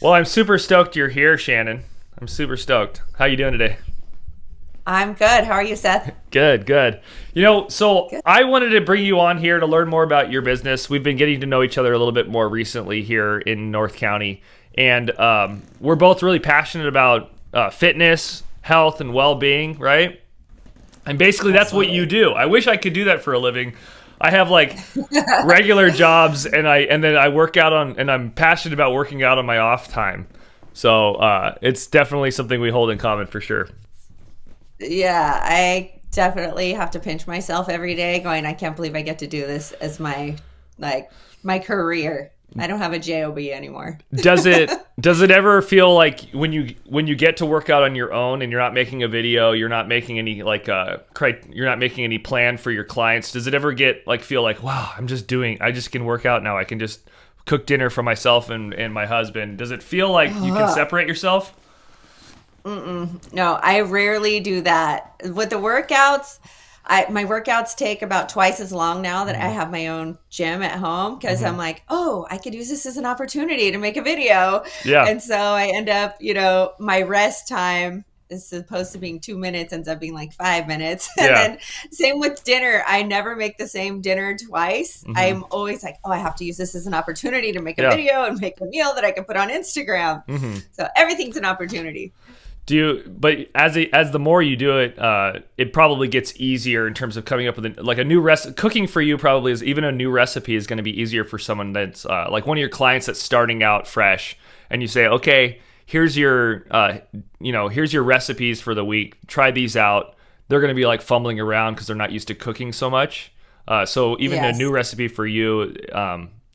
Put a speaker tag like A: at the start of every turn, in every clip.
A: Well, I'm super stoked you're here, Shannon. I'm super stoked. How you doing today?
B: I'm good. How are you, Seth?
A: Good, good. So
B: Good.
A: I wanted to bring you on here to learn more about your business. We've been getting to know each other a little bit more recently here in North County, and we're both really passionate about fitness, health, and well-being, right? And basically, that's what you
B: Absolutely.
A: do. I wish I could do that for a living. I have like regular jobs, and then I work out on, and I'm passionate about working out on my off time. So it's definitely something we hold in common for sure.
B: Yeah, I definitely have to pinch myself every day going, I can't believe I get to do this as my career. I don't have a job anymore.
A: Does it ever feel like when you get to work out on your own and you're not making a video, you're not making any you're not making any plan for your clients? Does it ever get like feel like, wow, I just can work out now. I can just cook dinner for myself and my husband. Does it feel like you can separate yourself?
B: No, I rarely do that. With the workouts, my workouts take about twice as long now that I
A: Mhm.
B: have my own gym at home because I'm
A: Mhm.
B: like, oh, I could use this as an opportunity to make a video.
A: Yeah.
B: And so I end up, my rest time is supposed to be 2 minutes, ends up being like 5 minutes. And
A: Yeah.
B: then same with dinner. I never make the same dinner twice.
A: Mhm.
B: I'm always like, oh, I have to use this as an opportunity to make a
A: Yeah.
B: video and make a meal that I can put on Instagram.
A: Mhm.
B: So everything's an opportunity.
A: But as the more you do it, it probably gets easier in terms of coming up with like a new recipe. Cooking for you probably is even a new recipe is going to be easier for someone that's like one of your clients that's starting out fresh, and you say, okay, here's your recipes for the week. Try these out. They're going to be like fumbling around because they're not used to cooking so much. So even a new
B: Yes.
A: recipe for you,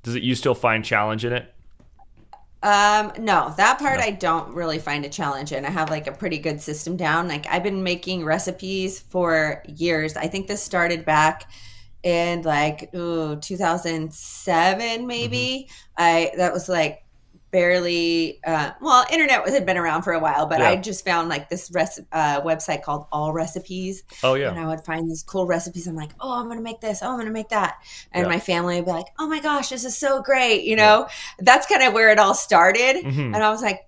A: does it you still find challenge in it?
B: No, that part
A: No.
B: I don't really find a challenge in. I have like a pretty good system down. Like I've been making recipes for years. I think this started back in 2007
A: Hmm.
B: maybe. I that was like barely well, internet had been around for a while, but I
A: Yeah.
B: just found like this website called All Recipes,
A: Oh
B: and
A: yeah.
B: I would find these cool recipes. I'm like, oh, I'm gonna make this, oh, I'm gonna make that, and
A: Yeah.
B: my family would be like, oh my gosh, this is so great,
A: Yeah.
B: that's kind of where it all started.
A: Hmm.
B: And I was like,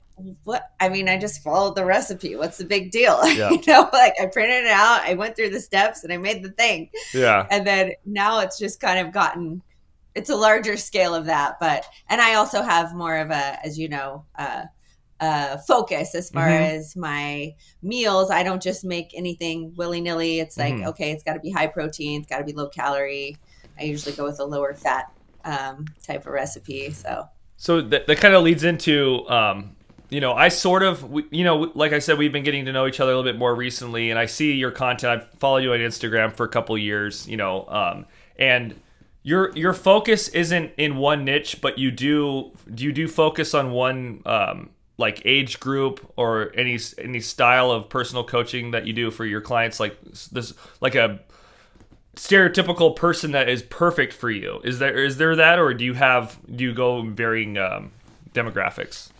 B: what? I mean, I just followed the recipe. What's the big deal?
A: Yeah.
B: Like I printed it out, I went through the steps, and I made the thing.
A: Yeah.
B: And then now it's just kind of gotten, it's a larger scale of that. But, and I also have more of a, as you know, focus as far
A: Hmm.
B: as my meals. I don't just make anything willy nilly. It's like,
A: Hmm.
B: okay, it's got to be high protein, it's got to be low calorie. I usually go with a lower fat type of recipe. So,
A: So that kind of leads into, I sort of, like I said, we've been getting to know each other a little bit more recently, and I see your content. I've followed you on Instagram for a couple years, and your focus isn't in one niche, but do you do focus on one like age group or any style of personal coaching that you do for your clients, like this, like a stereotypical person that is perfect for you? Is there that, or do you go in varying demographics?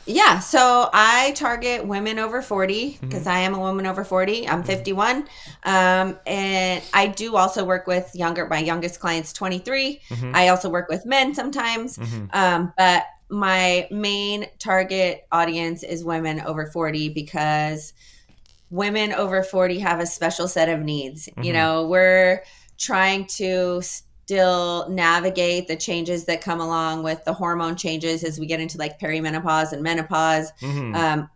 B: yeah, so I target women over 40
A: Hmm.
B: because I am a woman over 40. I'm
A: Hmm.
B: 51. And I do also work with my youngest client's 23.
A: Hmm.
B: I also work with men sometimes.
A: Hmm.
B: But my main target audience is women over 40 because women over 40 have a special set of needs.
A: Hmm.
B: We're trying to still navigate the changes that come along with the hormone changes as we get into like perimenopause and menopause.
A: Hmm.
B: Um,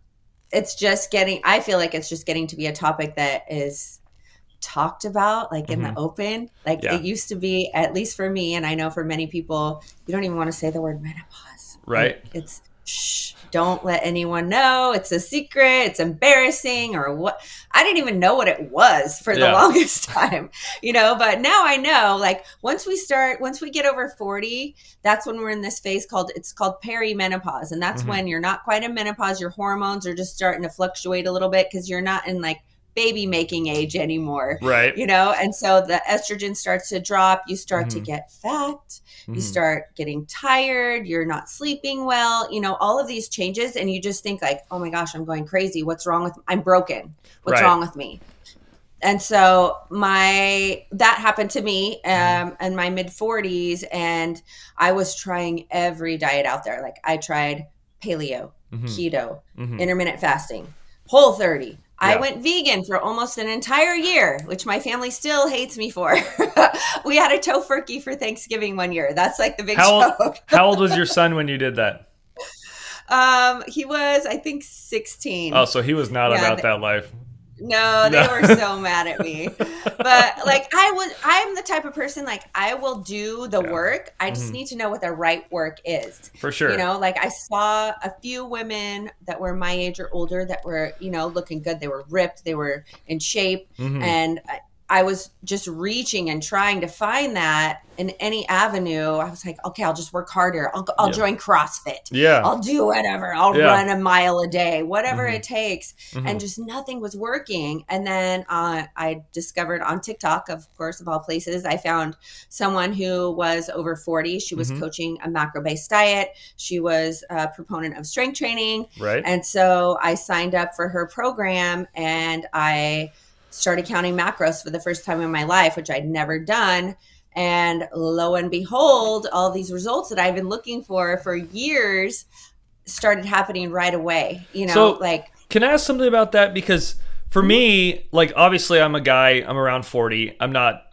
B: I feel like it's just getting to be a topic that is talked about like in the
A: Hmm.
B: open. Like it
A: Yeah.
B: used to be, at least for me, and I know for many people, you don't even want to say the word menopause.
A: Right.
B: It's shh, don't let anyone know. It's a secret. It's embarrassing or what. I didn't even know what it was for the
A: Yeah.
B: longest time, but now I know, like once we get over 40, that's when we're in this phase it's called perimenopause. And that's
A: Hmm.
B: when you're not quite in menopause. Your hormones are just starting to fluctuate a little bit because you're not in like baby making age anymore,
A: Right.
B: and so the estrogen starts to drop, you start to
A: Hmm.
B: get fat, you
A: Hmm.
B: start getting tired, you're not sleeping well, all of these changes, and you just think like, oh my gosh, I'm going crazy, I'm broken, what's
A: Right.
B: wrong with me? And so my that happened to me
A: Hmm.
B: in my mid 40s, and I was trying every diet out there. Like I tried paleo,
A: Mm-hmm.
B: keto,
A: Mm-hmm.
B: intermittent fasting, Whole30. I
A: Yeah.
B: went vegan for almost an entire year, which my family still hates me for. We had a tofurkey for Thanksgiving one year. That's like the big
A: How
B: joke.
A: how old was your son when you did that?
B: He was, I think,
A: Oh,
B: 16.
A: so he was not
B: Yeah,
A: about that life.
B: no,
A: No.
B: they were so mad at me. But like I'm the type of person like I will do the
A: Yeah.
B: work. I just
A: Hmm.
B: need to know what the right work is.
A: For sure.
B: Like I saw a few women that were my age or older that were, looking good. They were ripped, they were in shape,
A: Hmm.
B: and I was just reaching and trying to find that in any avenue. I was like, okay, I'll just work harder. I'll
A: Yeah.
B: join CrossFit.
A: Yeah.
B: I'll do whatever. I'll
A: Yeah.
B: run a mile a day, whatever
A: Hmm.
B: it takes.
A: Hmm.
B: And just nothing was working. And then I discovered on TikTok, of course, of all places, I found someone who was over 40. She was
A: Hmm.
B: coaching a macro-based diet. She was a proponent of strength training.
A: Right.
B: And so I signed up for her program, and I started counting macros for the first time in my life, which I'd never done. And lo and behold, all these results that I've been looking for years started happening right away.
A: So,
B: Like,
A: can I ask something about that? Because for me, like obviously I'm a guy, I'm around 40. I'm not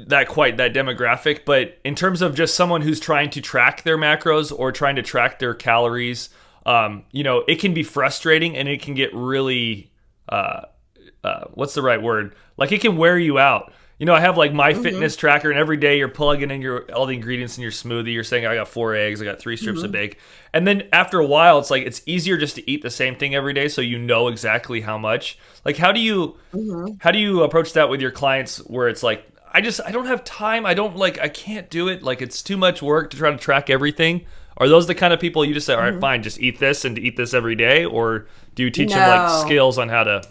A: that quite that demographic, but in terms of just someone who's trying to track their macros or trying to track their calories, it can be frustrating and it can get really what's the right word? Like it can wear you out. I have like my
B: mm-hmm,
A: fitness tracker, and every day you're plugging in all the ingredients in your smoothie. You're saying I got 4 eggs, I got 3 strips of
B: mm-hmm,
A: bacon, and then after a while, it's like it's easier just to eat the same thing every day, so you know exactly how much. Like,
B: mm-hmm,
A: how do you approach that with your clients, where it's like I don't have time, I can't do it, like it's too much work to try to track everything. Are those the kind of people you just say, all right,
B: mm-hmm.
A: fine, just eat this and eat this every day, or do you teach them like
B: No.
A: skills on how to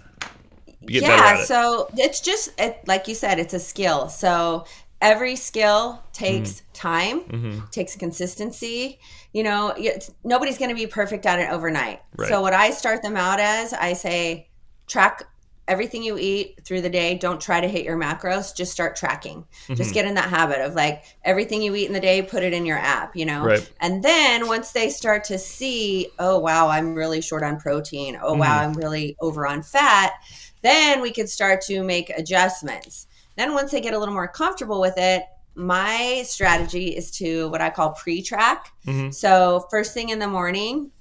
A: get better
B: Yeah,
A: at it?
B: so it's just like you said, it's a skill. So every skill
A: Mm-hmm.
B: takes time,
A: Mm-hmm.
B: takes consistency. Nobody's going to be perfect at it overnight.
A: Right.
B: So what I start them out as, I say, track everything you eat through the day. Don't try to hit your macros. Just start tracking. Just
A: Mm-hmm.
B: get in that habit of like everything you eat in the day, put it in your app.
A: Right.
B: And then once they start to see, oh, wow, I'm really short on protein. Oh, wow,
A: Mm-hmm.
B: I'm really over on fat. Then we could start to make adjustments. Then once they get a little more comfortable with it, my strategy is to what I call pre-track.
A: Mm-hmm.
B: So first thing in the morning,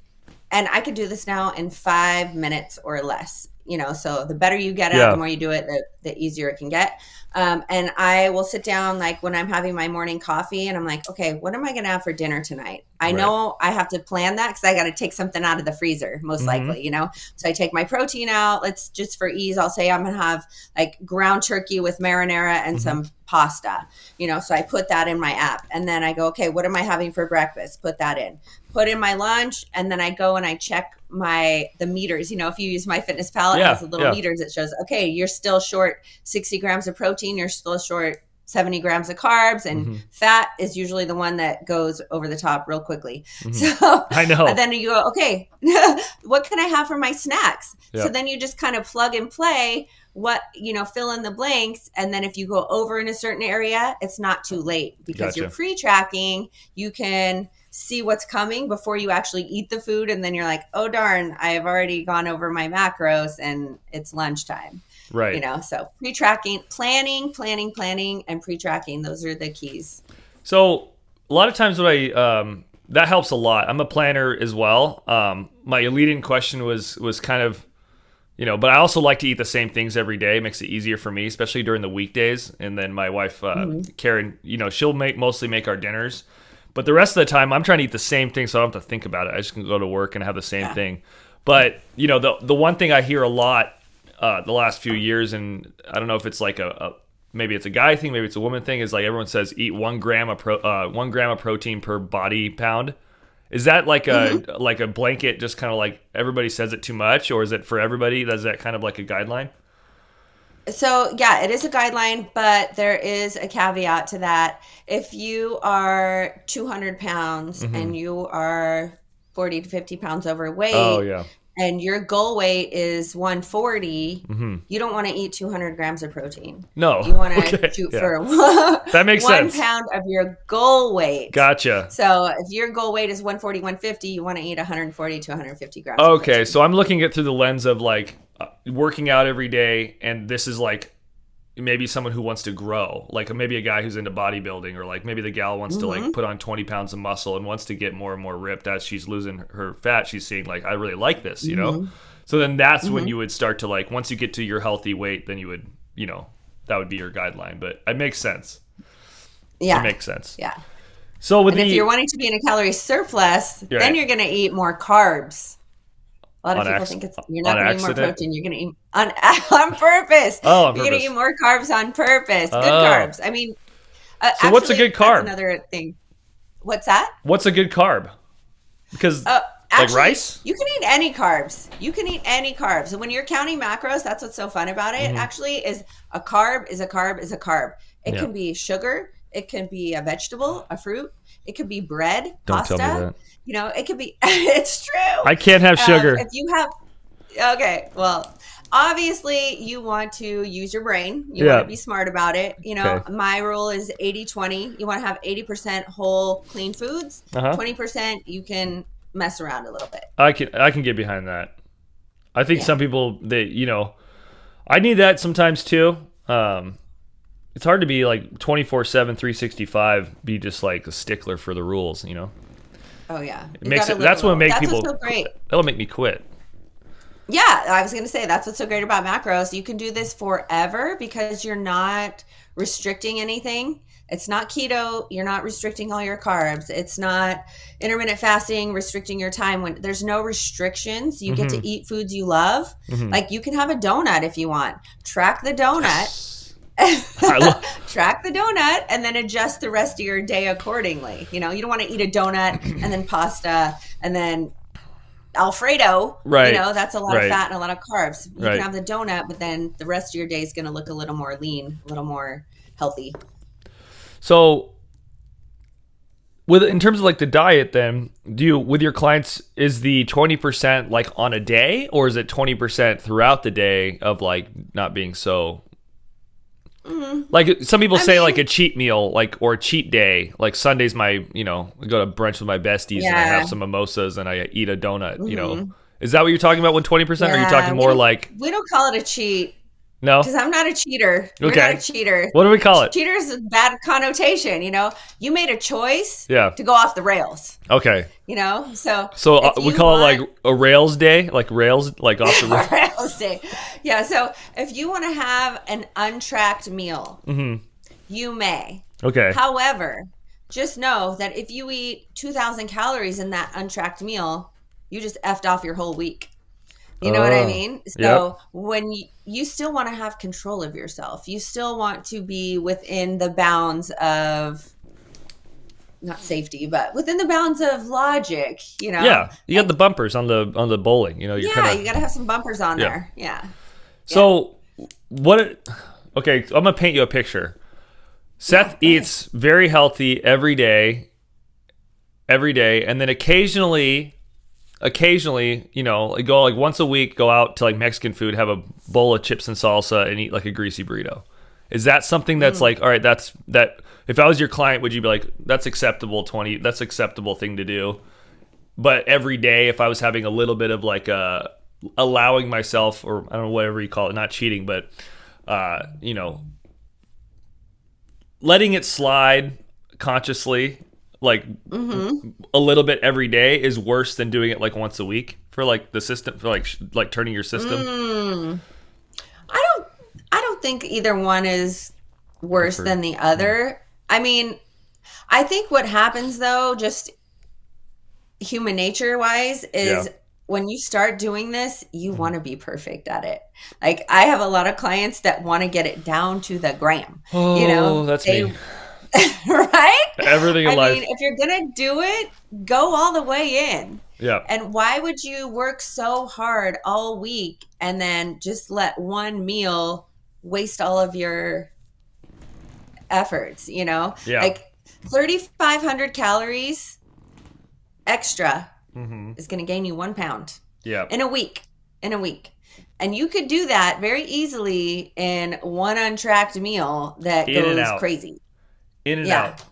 B: and I could do this now in 5 minutes or less. So the better you get at it, the
A: Yeah.
B: more you do it, the easier it can get. And I will sit down like when I'm having my morning coffee, and I'm like, okay, what am I going to have for dinner tonight? I
A: Right.
B: know I have to plan that because I got to take something out of the freezer, most
A: Mm-hmm.
B: likely. So I take my protein out. Let's just for ease, I'll say I'm going to have like ground turkey with marinara and
A: Mm-hmm.
B: some pasta. So I put that in my app, and then I go, okay, what am I having for breakfast? Put that in. Put in my lunch, and then I go and I check the meters. If you use MyFitnessPal, it has
A: Yeah.
B: the little
A: Yeah.
B: meters. It shows, okay, you're still short 60 grams of protein, you're still short 70 grams of carbs, and
A: Mm-hmm.
B: fat is usually the one that goes over the top real quickly.
A: Mm-hmm.
B: So
A: I know.
B: then you go, okay, what can I have for my snacks?
A: Yeah.
B: So then you just kind of plug and play fill in the blanks. And then if you go over in a certain area, it's not too late because you're
A: Gotcha.
B: pre-tracking. You can see what's coming before you actually eat the food. And then you're like, oh, darn, I have already gone over my macros and it's lunchtime.
A: Right.
B: So pre-tracking, planning, and pre-tracking. Those are the keys.
A: So a lot of times that helps a lot. I'm a planner as well. My leading question was kind of, but I also like to eat the same things every day. It makes it easier for me, especially during the weekdays. And then my wife, Karen, she'll mostly make our dinners. But the rest of the time, I'm trying to eat the same thing, so I don't have to think about it. I just can go to work and have the same thing. But, the one thing I hear a lot the last few years, and I don't know if it's like maybe it's a guy thing, maybe it's a woman thing, is like everyone says eat 1 gram of protein per body pound. Is that like a blanket, just kind of like everybody says it too much, or is it for everybody? Is that kind of like a guideline?
B: So yeah, it is a guideline, but there is a caveat to that. If you are 200 pounds
A: Mm-hmm.
B: and you are 40 to 50 pounds overweight,
A: Oh yeah.
B: and your goal weight is 140,
A: Mm-hmm.
B: you don't want to eat 200 grams of protein.
A: No.
B: You want to
A: Okay.
B: shoot
A: Yeah.
B: for
A: That makes
B: 1
A: sense.
B: pound of your goal weight.
A: Gotcha.
B: So if your goal weight is 140, 150, you want to eat 140 to 150 grams of
A: Okay,
B: protein.
A: so I'm looking at it through the lens of like working out every day, and this is like maybe someone who wants to grow, like maybe a guy who's into bodybuilding, or like maybe the gal wants to like put on 20 pounds of muscle and wants to get more and more ripped as she's losing her fat. She's seeing like, I really like this, you know? So then that's when you would start to like, once you get to your healthy weight, then you would, you know, that would be your guideline. But it makes sense.
B: Yeah.
A: It makes sense.
B: Yeah.
A: So with
B: and if you're wanting to be in a calorie surplus, then you're going to eat more carbs. A lot of people think you're not going to eat more protein. You're going to eat on purpose.
A: Oh, on
B: you're
A: purpose.
B: going to eat more carbs on purpose. Good carbs. I mean,
A: so actually, what's a good carb?
B: That's another thing. What's that?
A: What's a good carb? Because like rice?
B: You can eat any carbs. You can eat any carbs. And when you're counting macros, that's what's so fun about it. Actually, is a carb is a carb is a carb. It can be sugar. It can be a vegetable, a fruit. It could be bread, pasta.
A: Don't tell me that.
B: You know, it could be. It's true.
A: I can't have sugar.
B: If you have, okay, well, obviously you want to use your brain. You want to be smart about it. You know, my rule is 80-20. You want to have 80% whole, clean foods. 20% you can mess around a little bit.
A: I can get behind that. I think some people, I need that sometimes too. It's hard to be like 24/7, 365, be just like a stickler for the rules, you know?
B: Oh yeah.
A: That's what makes people,
B: so great.
A: That'll make me quit.
B: Yeah, I was going to say, that's what's so great about macros. You can do this forever because you're not restricting anything. It's not keto. You're not restricting all your carbs. It's not intermittent fasting, restricting your time. When there's no restrictions, you get to eat foods you love. Like you can have a donut if you want. Track the donut. Track the donut and then adjust the rest of your day accordingly. You know, you don't want to eat a donut and then pasta and then Alfredo,
A: right?
B: You know, that's a lot of fat and a lot of carbs. You can have the donut, but then the rest of your day is going to look a little more lean, a little more healthy.
A: So, in terms of like the diet, then with your clients, is the 20% like on a day, or is it 20% throughout the day of like not being so? Like some people say, like a cheat meal, like or a cheat day. Like Sunday's my, I go to brunch with my besties and I have some mimosas and I eat a donut. You know, is that what you're talking about with 20%? Or are you talking more like
B: we don't call it a cheat?
A: No,
B: because I'm not a cheater. You're not a cheater.
A: What do we call it?
B: Cheater is a bad connotation. You know, you made a choice.
A: To
B: go off the rails.
A: Okay.
B: You know, so
A: we call it like a rails day, like rails, like off the rails.
B: Rails day. Yeah. So if you want to have an untracked meal, you may.
A: Okay.
B: However, just know that if you eat 2,000 calories in that untracked meal, you just effed off your whole week. You know what I mean? So when you still want to have control of yourself, you still want to be within the bounds of not safety, but within the bounds of logic, you know?
A: Yeah. You got the bumpers on the bowling, you know, you got
B: to have some bumpers on there. Yeah.
A: So I'm going to paint you a picture. Seth eats very healthy every day, and then occasionally, go like once a week, go out to like Mexican food, have a bowl of chips and salsa, and eat like a greasy burrito. Is that something that's like, all right, that if I was your client, would you be like, that's acceptable, that's acceptable thing to do? But every day, if I was having a little bit of like allowing myself, or I don't know, whatever you call it, not cheating, but letting it slide consciously, like a little bit every day is worse than doing it like once a week for like the system, for like turning your system.
B: I don't think either one is worse than the other. I mean, I think what happens though, just human nature wise, is when you start doing this, you want to be perfect at it. Like I have a lot of clients that want to get it down to the gram.
A: Oh, that's me.
B: Right?
A: Everything in life.
B: I mean, if you're going to do it, go all the way in.
A: Yeah.
B: And why would you work so hard all week and then just let one meal waste all of your efforts, you know?
A: Yeah.
B: Like 3,500 calories extra is going to gain you 1 pound.
A: Yeah.
B: in a week. In a week. And you could do that very easily in one untracked meal that
A: In and
B: goes
A: out.
B: crazy.
A: In and
B: Yeah.
A: out.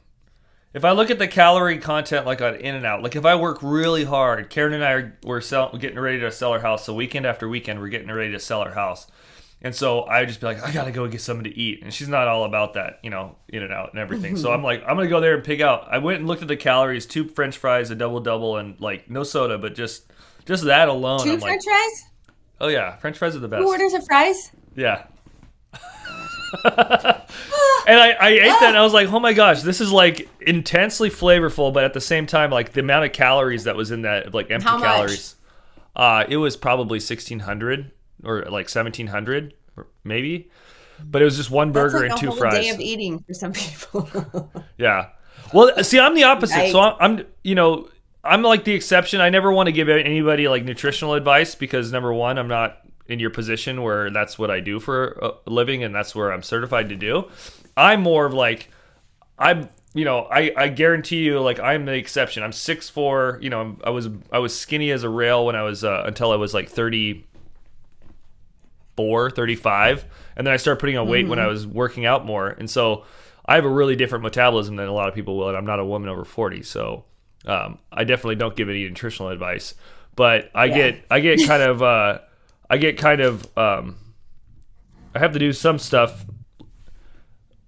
A: If I look at the calorie content like on In and Out, like if I work really hard, Karen and I we're getting ready to sell our house. So weekend after weekend, we're getting ready to sell our house. And so I just be like, I gotta go get something to eat. And she's not all about that, In and Out and everything. So I'm like, I'm gonna go there and pick out. I went and looked at the calories: 2 French fries, a double, and like no soda, but just that alone.
B: Two
A: I'm
B: French
A: like,
B: fries?
A: oh yeah, French fries are the best.
B: Who orders of fries?
A: Yeah. And I ate that and I was like, oh my gosh, this is like intensely flavorful, but at the same time, like the amount of calories that was in that, like empty
B: How much?
A: calories. It was probably 1,600 or like 1,700 maybe. But it was just one burger
B: That's like
A: and 2
B: a whole
A: fries.
B: day of eating for some people.
A: Yeah. Well, see, I'm the opposite.
B: Right.
A: So I'm like the exception. I never want to give anybody like nutritional advice because number one, I'm not in your position where that's what I do for a living and that's where I'm certified to do. I'm more of like, I guarantee you, like I'm the exception. I'm 6'4", I was skinny as a rail when I was, until I was like 34, 35. And then I started putting on weight when I was working out more. And so I have a really different metabolism than a lot of people will. And I'm not a woman over 40. So, I definitely don't give any nutritional advice, but I get kind of, I have to do some stuff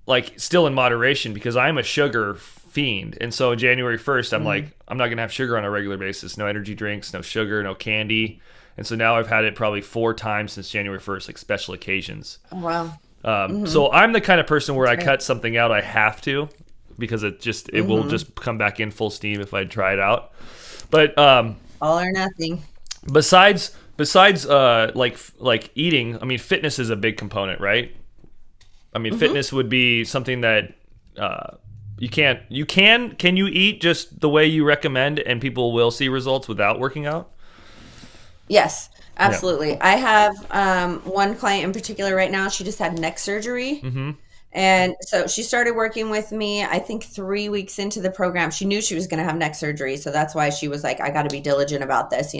A: like still in moderation because I'm a sugar fiend. And so January 1st, I'm like, I'm not going to have sugar on a regular basis. No energy drinks, no sugar, no candy. And so now I've had it probably 4 times since January 1st, like special occasions.
B: Oh, wow.
A: So I'm the kind of person where I cut something out, I have to, because it will just come back in full steam if I try it out. But
B: All or nothing.
A: besides like eating, I mean, fitness is a big component, right? I mean, fitness would be something that can you eat just the way you recommend and people will see results without working out?
B: Yes, absolutely. Yeah. I have one client in particular right now. She just had neck surgery. And so she started working with me, I think 3 weeks into the program. She knew she was going to have neck surgery. So that's why she was like, I got to be diligent about this,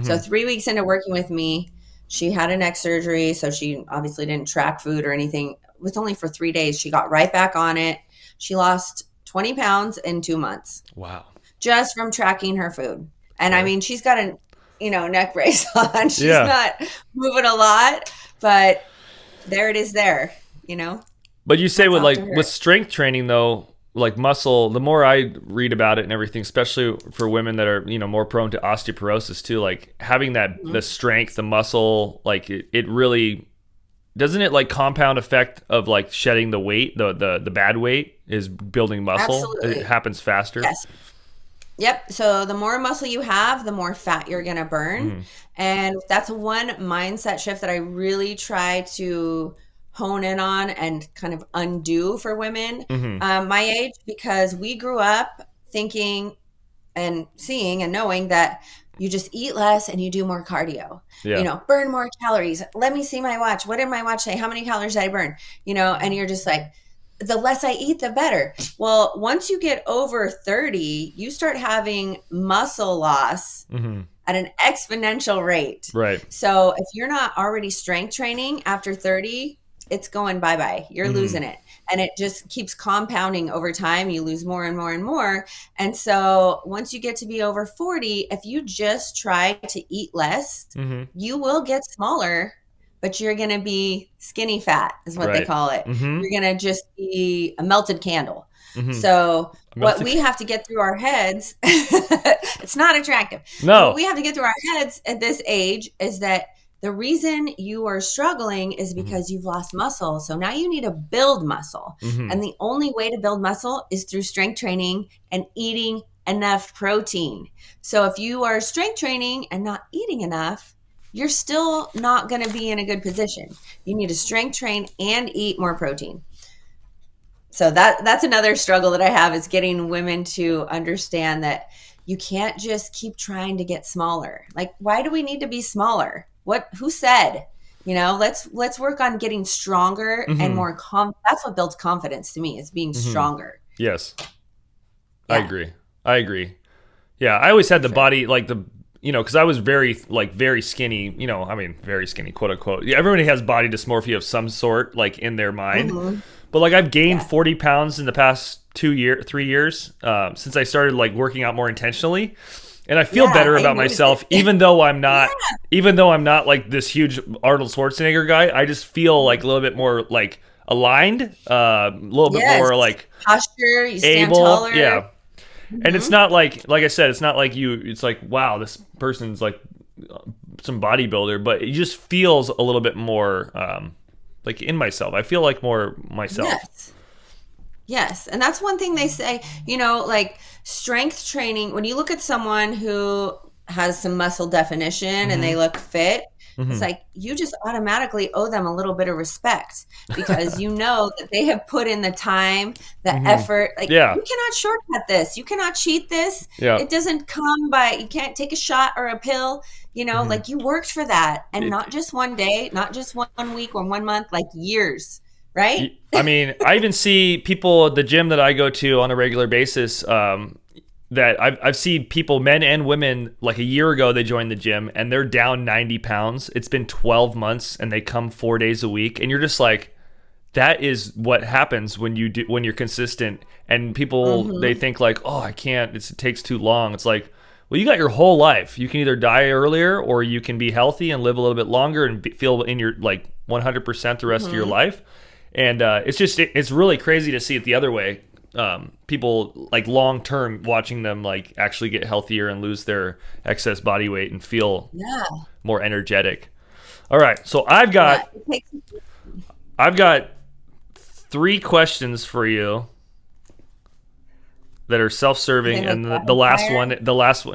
B: So 3 weeks into working with me, she had a neck surgery. So she obviously didn't track food or anything. It was only for 3 days. She got right back on it. She lost 20 pounds in 2 months.
A: Wow.
B: Just from tracking her food. And I mean, she's got a, neck brace on. She's not moving a lot, but there it is there,
A: But you say with strength training though, like muscle, the more I read about it and everything, especially for women that are, more prone to osteoporosis too, like having that, the strength, the muscle, like it really, doesn't it like compound effect of like shedding the weight, the bad weight is building muscle.
B: Absolutely.
A: It happens faster.
B: Yes. Yep. So the more muscle you have, the more fat you're going to burn. And that's one mindset shift that I really try to hone in on and kind of undo for women my age, because we grew up thinking and seeing and knowing that you just eat less and you do more cardio, burn more calories. Let me see my watch. What did my watch say? How many calories did I burn? And you're just like, the less I eat, the better. Well, once you get over 30, you start having muscle loss at an exponential rate.
A: Right.
B: So if you're not already strength training after 30, it's going bye-bye. You're losing it. And it just keeps compounding over time. You lose more and more and more. And so once you get to be over 40, if you just try to eat less, you will get smaller, but you're going to be skinny fat is what they call it. You're going to just be a melted candle. So what we have to get through our heads, it's not attractive.
A: No.
B: What we have to get through our heads at this age is that the reason you are struggling is because you've lost muscle. So now you need to build muscle. And the only way to build muscle is through strength training and eating enough protein. So if you are strength training and not eating enough, you're still not going to be in a good position. You need to strength train and eat more protein. So that's another struggle that I have, is getting women to understand that you can't just keep trying to get smaller. Like, why do we need to be smaller? Who said? Let's work on getting stronger and more that's what builds confidence to me, is being stronger.
A: Yes. Yeah. I agree. Yeah. I always had the body, like because I was very skinny, I mean, very skinny, quote unquote. Yeah, everybody has body dysmorphia of some sort, like in their mind.
B: Mhm.
A: But like I've gained
B: Yeah.
A: 40 pounds in the past 3 years since I started like working out more intentionally. And I feel
B: Yeah,
A: better
B: I
A: about
B: noticed
A: myself,
B: it.
A: even though I'm not like this huge Arnold Schwarzenegger guy. I just feel like a little bit more like aligned, a little bit
B: Yes.
A: more like
B: Posture, you stand
A: able.
B: taller.
A: Yeah. And it's not like I said, it's not like it's like, wow, this person's like some bodybuilder, but it just feels a little bit more like in myself. I feel like more myself.
B: Yes. Yes. And that's one thing they say, like strength training, when you look at someone who has some muscle definition and they look fit, it's like you just automatically owe them a little bit of respect because you know that they have put in the time, the effort. Like
A: Yeah.
B: you cannot shortcut this. You cannot cheat this.
A: Yeah.
B: It doesn't come by, you can't take a shot or a pill, like you worked for that. And not just one day, not just 1 week or 1 month, like years. Right?
A: I mean, I even see people at the gym that I go to on a regular basis that I've seen people, men and women, like a year ago they joined the gym and they're down 90 pounds. It's been 12 months and they come 4 days a week. And you're just like, that is what happens when you're consistent. And people, they think like, oh, I can't, it takes too long. It's like, well, you got your whole life. You can either die earlier or you can be healthy and live a little bit longer and feel in your like 100% the rest of your life. And it's really crazy to see it the other way. People like long term watching them like actually get healthier and lose their excess body weight and feel more energetic. All right, so I've got 3 questions for you that are self-serving, and the last one,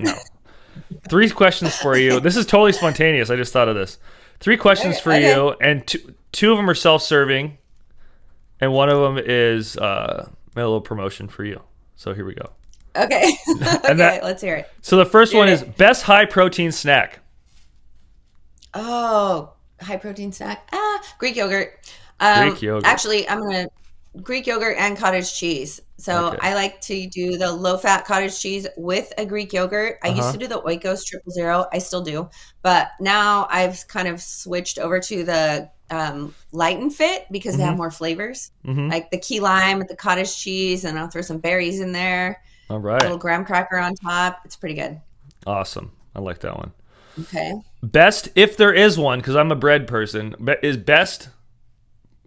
A: no. 3 questions for you. This is totally spontaneous. I just thought of this. 3 questions for you, and two of them are self-serving. And one of them is a little promotion for you. So here we go.
B: Okay. Okay, let's hear it.
A: So the first one is best high protein snack.
B: Oh, high protein snack. Greek yogurt.
A: Greek yogurt.
B: Actually, I'm going to Greek yogurt and cottage cheese. So
A: Okay.
B: I like to do the low fat cottage cheese with a Greek yogurt. I used to do the Oikos 000. I still do. But now I've kind of switched over to the Light and Fit because they have more flavors, like the key lime with the cottage cheese, and I'll throw some berries in there.
A: All right.
B: A little graham cracker on top. It's pretty good.
A: Awesome. I like that one.
B: Okay.
A: Best, if there is one, because I'm a bread person, is best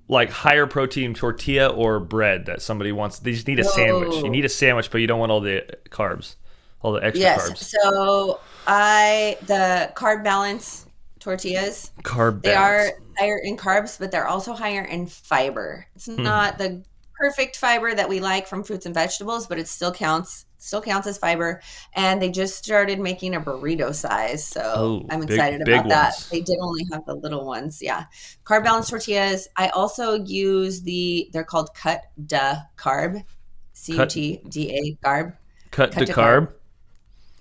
A: like higher protein tortilla or bread that somebody wants. They just need a sandwich. You need a sandwich, but you don't want all the carbs, all the extra carbs.
B: So the Carb Balance tortillas.
A: Carb
B: They
A: balance.
B: are higher in carbs, but they're also higher in fiber. It's not the perfect fiber that we like from fruits and vegetables, but it still counts as fiber. And they just started making a burrito size, so I'm excited about that. They did only have the little ones. Yeah. Carb Balance tortillas. I also use they're called Cut Da Carb. CUTDA Carb.
A: Cut to carb.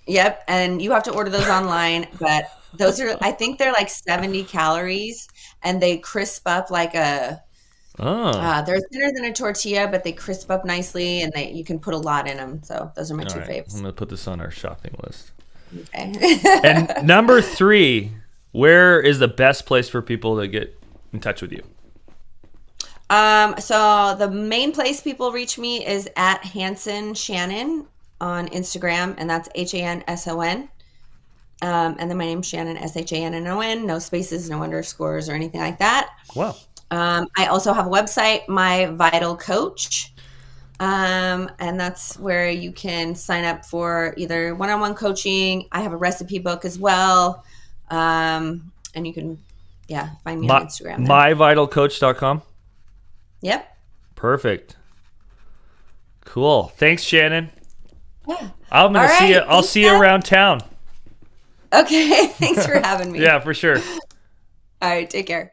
B: Yep, and you have to order those online, but those are, I think they're like 70 calories, and they crisp up like they're thinner than a tortilla, but they crisp up nicely, and you can put a lot in them. So those are my two faves.
A: I'm going to put this on our shopping list.
B: Okay.
A: And number 3, where is the best place for people to get in touch with you?
B: So the main place people reach me is at Hanson Shannon on Instagram, and that's HANSON. And then my name's Shannon, SHANNON, no spaces, no underscores or anything like that.
A: Wow.
B: I also have a website, My Vital Coach. And that's where you can sign up for either one-on-one coaching. I have a recipe book as well. And you can, find me on Instagram.
A: MyVitalCoach.com.
B: Yep.
A: Perfect. Cool. Thanks, Shannon.
B: Yeah.
A: I'm going to see you. I'll see you around town.
B: Okay. Thanks for having me.
A: Yeah, for sure.
B: All right. Take care.